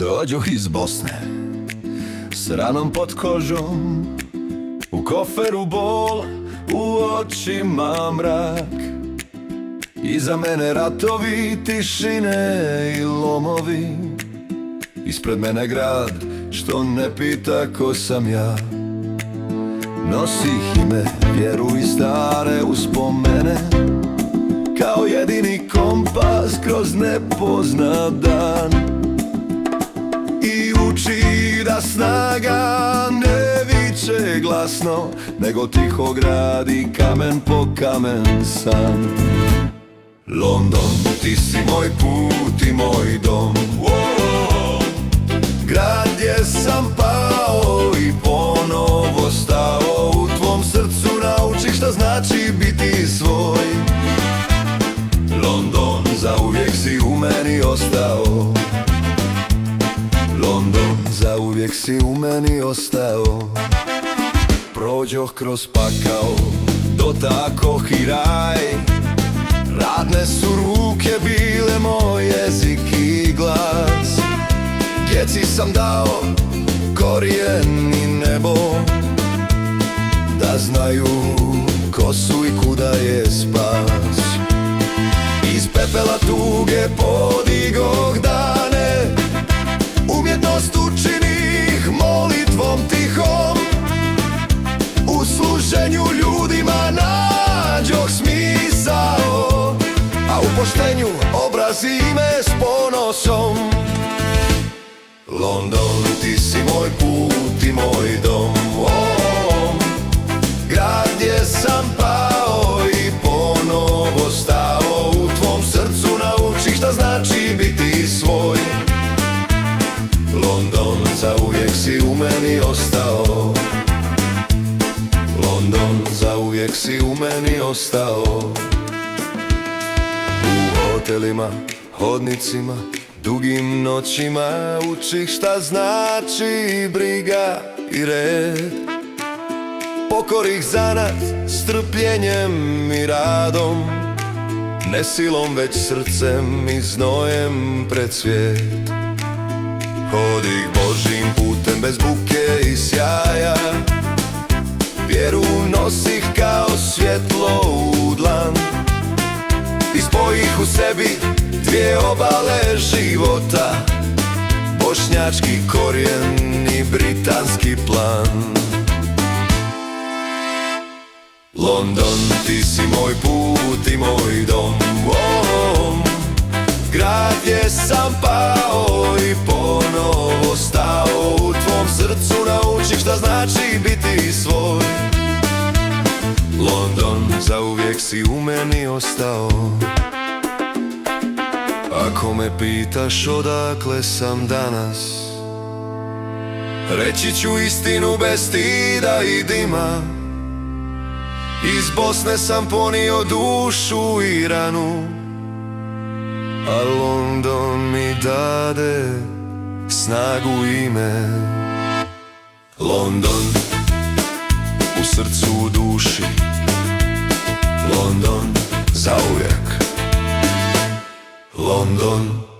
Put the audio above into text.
Dođoh iz Bosne s ranom pod kožom, u koferu bol, u očima mrak. Iza mene ratovi, tišine i lomovi, ispred mene grad što ne pita ko sam ja. Nosih ime, vjeru i stare uspomene, kao jedini kompas kroz nepoznat dan. I uči da snaga ne viče glasno, nego tiho gradi kamen po kamen san. London, ti si moj put i moj dom, grad gdje sam pao i ponovo stao. U tvom srcu naučih šta znači biti svoj. London, zauvijek si u meni ostao. London, zauvijek si u meni ostao. Prođoh kroz pakao, dotakoh i raj. Radne su ruke bile moj jezik i glas. Djeci sam dao korijen i nebo, da znaju ko su i kuda je spas. Iz pepela tuge podigoh dane, umjetnost učinih molitvom tihom. U služenju ljudima nađoh smisao, a u poštenju obraz i ime s ponosom. London, ti si moj put i moj dom, grad gdje sam pao i ponovo stao. U tvom srcu naučih šta znači biti svoj. London, zauvijek si u meni ostao. London, zauvijek si u meni ostao. U hotelima, hodnicima, dugim noćima učih šta znači briga i red. Pokorih zanat strpljenjem i radom, ne silom već srcem i znojem pred svijet. Hodih Božjim putem bez buke i sjaja, vjeru nosih kao svjetlo u dlan. I spojih u sebi dvije obale života, bošnjački korijen i britanski plan. London, ti si moj put i moj dom, grad gdje sam pao i ponovo stao. U tvom srcu naučih šta znači biti svoj. London, zauvijek si u meni ostao. Ako me pitaš odakle sam danas, reći ću istinu bez stida i dima. Iz Bosne sam ponio dušu i ranu, a London mi dade snagu ime. London, u srcu, u duši. London, zauvijek. London.